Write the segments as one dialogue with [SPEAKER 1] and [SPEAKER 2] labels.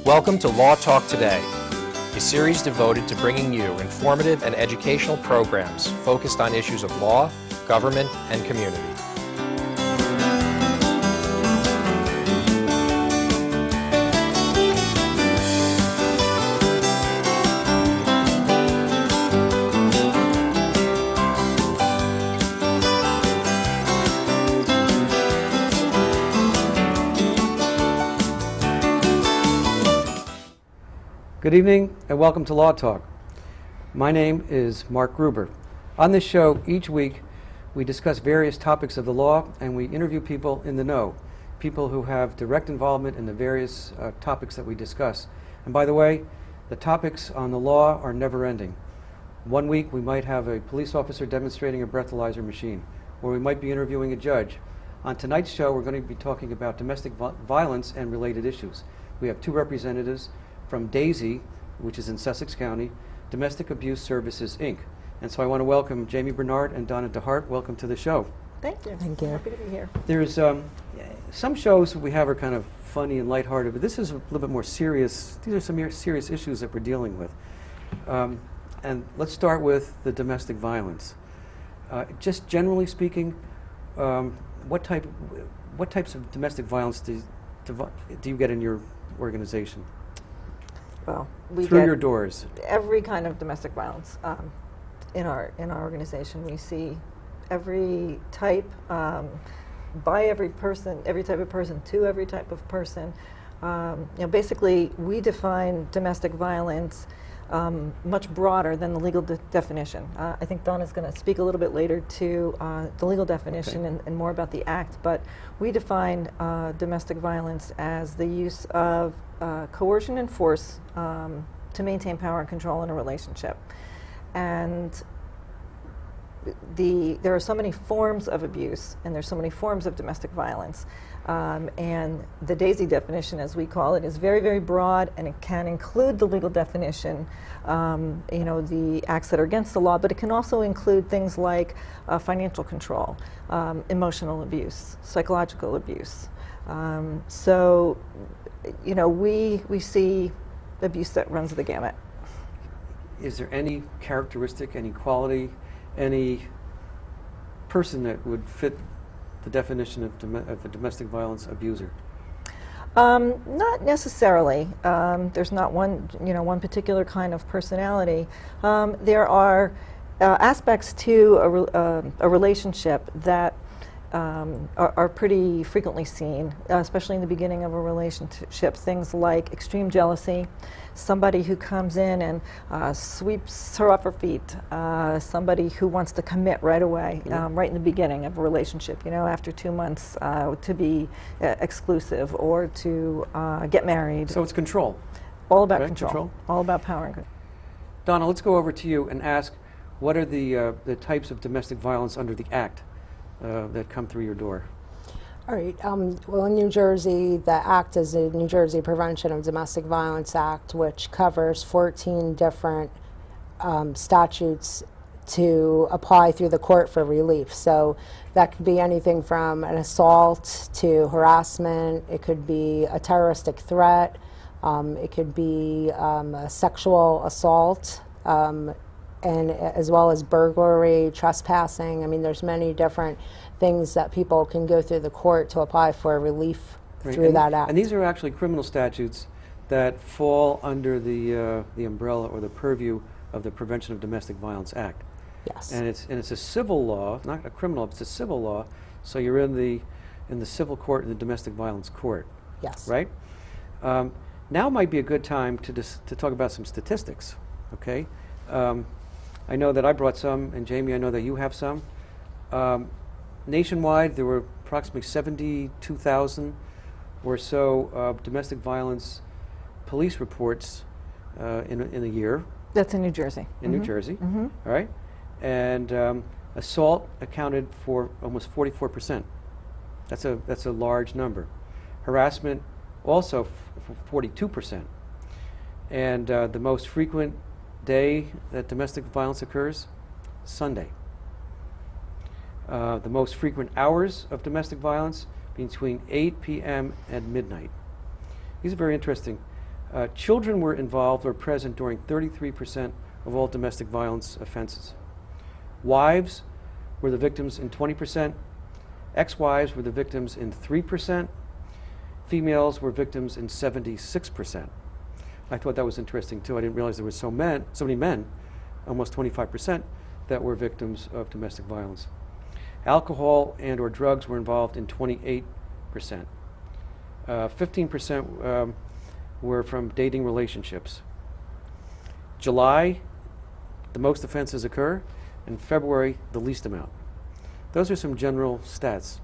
[SPEAKER 1] Welcome to Law Talk Today, a series devoted to bringing you informative and educational programs focused on issues of law, government, and community.
[SPEAKER 2] Good evening and welcome to Law Talk. My name is Mark Gruber. On this show, each week, we discuss various topics of the law and we interview people in the know, people who have direct involvement in the various topics that we discuss. And by the way, the topics on the law are never ending. One week we might have a police officer demonstrating a breathalyzer machine, or we might be interviewing a judge. On tonight's show, we're going to be talking about domestic violence and related issues. We have two representatives from DASI, which is in Sussex County, Domestic Abuse Services, Inc. And so I want to welcome Jamie Bernard and Donna Hart. Welcome to the show.
[SPEAKER 3] Thank you.
[SPEAKER 4] Thank you.
[SPEAKER 3] Happy to be here.
[SPEAKER 2] There's some shows we have are kind of funny and lighthearted, but this is a little bit more serious. These are some serious issues that we're dealing with. And let's start with the domestic violence. Just generally speaking, what types of domestic violence do you get in your organization?
[SPEAKER 3] Well, we
[SPEAKER 2] Through
[SPEAKER 3] get
[SPEAKER 2] your doors.
[SPEAKER 3] every kind of domestic violence in our organization. We see every type by every person, every type of person to every type of person. Basically, we define domestic violence much broader than the legal definition. I think Donna's going to speak a little bit later to the legal definition and more about the act, but we define domestic violence as the use of coercion and force to maintain power and control in a relationship. And there are so many forms of abuse and there's so many forms of domestic violence. And the DASI definition, as we call it, is very, very broad, and it can include the legal definition, the acts that are against the law, but it can also include things like financial control, emotional abuse, psychological abuse. We see abuse that runs the gamut.
[SPEAKER 2] Is there any characteristic, any quality, any person that would fit the definition of a domestic violence abuser?
[SPEAKER 3] Not necessarily. There's not one particular kind of personality. There are aspects to a relationship that are pretty frequently seen, especially in the beginning of a relationship. Things like extreme jealousy, somebody who comes in and sweeps her off her feet, somebody who wants to commit right away, right in the beginning of a relationship, after 2 months to be exclusive or to get married.
[SPEAKER 2] So it's control.
[SPEAKER 3] All about
[SPEAKER 2] right?
[SPEAKER 3] control. All about power and control.
[SPEAKER 2] Donna, let's go over to you and ask, what are the types of domestic violence under the Act that come through your door?
[SPEAKER 4] All right. Well, in New Jersey, the Act is the New Jersey Prevention of Domestic Violence Act, which covers 14 different statutes to apply through the court for relief. So that could be anything from an assault to harassment. It could be a terroristic threat. It could be a sexual assault. And as well as burglary, trespassing. I mean, there's many different things that people can go through the court to apply for relief through that act.
[SPEAKER 2] And these are actually criminal statutes that fall under the umbrella or the purview of the Prevention of Domestic Violence Act.
[SPEAKER 4] Yes.
[SPEAKER 2] And it's a civil law, not a criminal. It's a civil law. So you're in the civil court, in the domestic violence court.
[SPEAKER 4] Yes.
[SPEAKER 2] Right. Now might be a good time to talk about some statistics. Okay. I know that I brought some, and Jamie, I know that you have some. Nationwide, there were approximately 72,000 or so domestic violence police reports in a year.
[SPEAKER 3] That's in New Jersey.
[SPEAKER 2] In New Jersey, all right? And assault accounted for almost 44%. That's a large number. Harassment also 42%. And the most frequent day that domestic violence occurs, Sunday. The most frequent hours of domestic violence between 8 p.m. and midnight. These are very interesting. Children were involved or present during 33% of all domestic violence offenses. Wives were the victims in 20%. Ex-wives were the victims in 3%. Females were victims in 76%. I thought that was interesting too. I didn't realize there were so many men, almost 25%, that were victims of domestic violence. Alcohol and or drugs were involved in 28%. 15% were from dating relationships. July, the most offenses occur, and February, the least amount. Those are some general stats.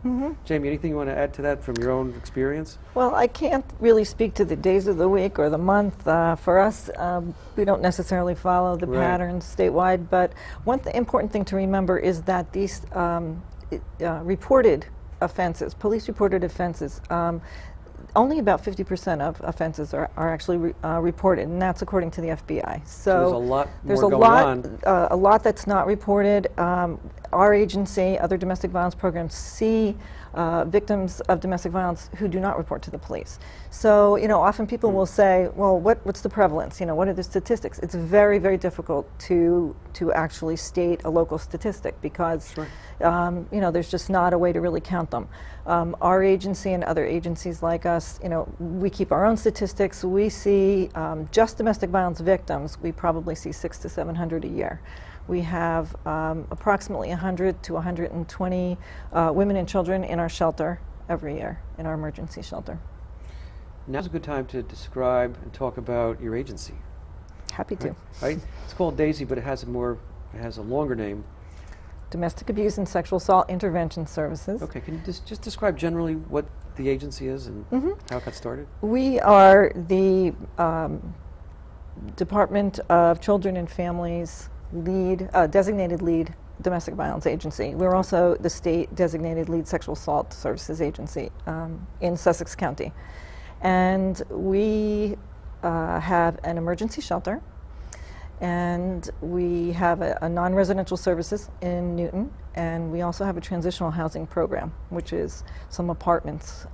[SPEAKER 2] Jamie, anything you want to add to that from your own experience?
[SPEAKER 3] Well, I can't really speak to the days of the week or the month. For us, we don't necessarily follow the patterns statewide, but one important thing to remember is that these reported offenses, police-reported offenses, only about 50% of offenses are actually reported, and that's according to the FBI. So
[SPEAKER 2] there's a lot
[SPEAKER 3] that's not reported. Our agency, other domestic violence programs, see victims of domestic violence who do not report to the police. So, often people will say, well, what's the prevalence? What are the statistics? It's very, very difficult to actually state a local statistic because, there's just not a way to really count them. Our agency and other agencies like us, we keep our own statistics. We see just domestic violence victims, we probably see 600 to 700 a year. We have approximately 100 to 120 women and children in our shelter every year, in our emergency shelter.
[SPEAKER 2] Now's a good time to describe and talk about your agency.
[SPEAKER 3] Happy to.
[SPEAKER 2] Right? It's called DASI, but it has a longer name.
[SPEAKER 3] Domestic Abuse and Sexual Assault Intervention Services.
[SPEAKER 2] Okay, can you just describe generally what the agency is and how it got started?
[SPEAKER 3] We are the Department of Children and Families designated lead domestic violence agency. We're also the state designated lead sexual assault services agency in Sussex County. And we have an emergency shelter, and we have a non-residential services in Newton, and we also have a transitional housing program, which is some apartments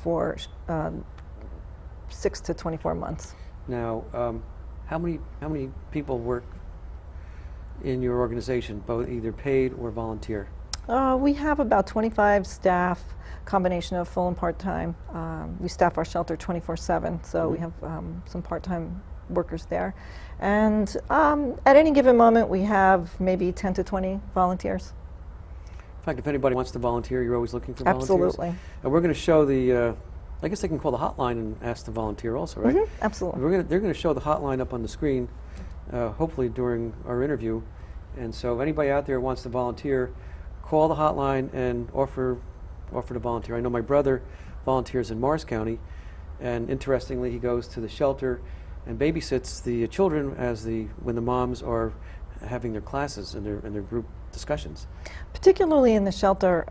[SPEAKER 3] for 6 to 24 months.
[SPEAKER 2] Now, how many people work in your organization, both either paid or volunteer?
[SPEAKER 3] We have about 25 staff, combination of full and part-time. We staff our shelter 24/7, so we have some part-time workers there. And at any given moment, we have maybe 10 to 20 volunteers.
[SPEAKER 2] In fact, if anybody wants to volunteer, you're always looking for volunteers?
[SPEAKER 3] Absolutely.
[SPEAKER 2] And we're going to show I guess they can call the hotline and ask to volunteer also, right?
[SPEAKER 3] Absolutely.
[SPEAKER 2] They're going to show the hotline up on the screen, hopefully during our interview. And so if anybody out there wants to volunteer, call the hotline and offer to volunteer. I know my brother volunteers in Morris County, and interestingly, he goes to the shelter and babysits the children when the moms are having their classes and their group discussions.
[SPEAKER 3] Particularly in the shelter,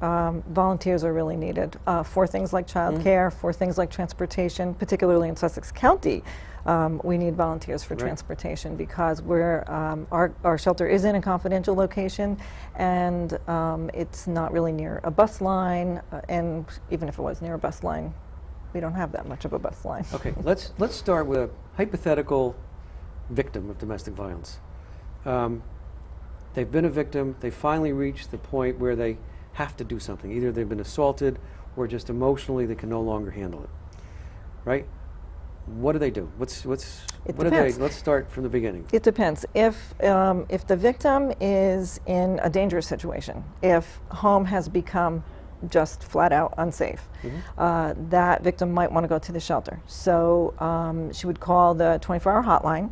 [SPEAKER 3] volunteers are really needed for things like childcare, for things like transportation. Particularly in Sussex County, we need volunteers for transportation because our shelter is in a confidential location, and it's not really near a bus line. And even if it was near a bus line, we don't have that much of a bus line.
[SPEAKER 2] Okay, let's start with a hypothetical victim of domestic violence. They've been a victim. They finally reached the point where they have to do something. Either they've been assaulted, or just emotionally they can no longer handle it. Right? What do they do? What do they? Let's start from the beginning.
[SPEAKER 3] It depends. If the victim is in a dangerous situation, if home has become just flat out unsafe, that victim might want to go to the shelter. So she would call the 24-hour hotline,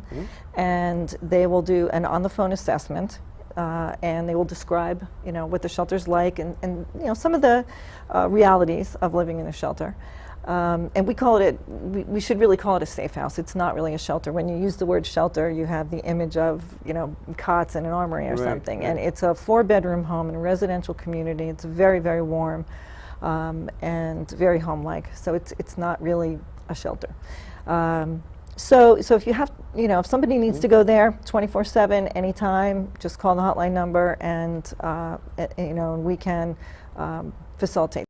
[SPEAKER 3] and they will do an on-the-phone assessment, and they will describe, what the shelter's like, and some of the realities of living in a shelter. And we call it, we should really call it a safe house. It's not really a shelter. When you use the word shelter, you have the image of, cots in an armory or something. And it's a 4-bedroom home in a residential community. It's very, very warm and very home-like. So it's not really a shelter. So if you have, if somebody needs to go there 24/7, anytime, just call the hotline number, and and we can facilitate.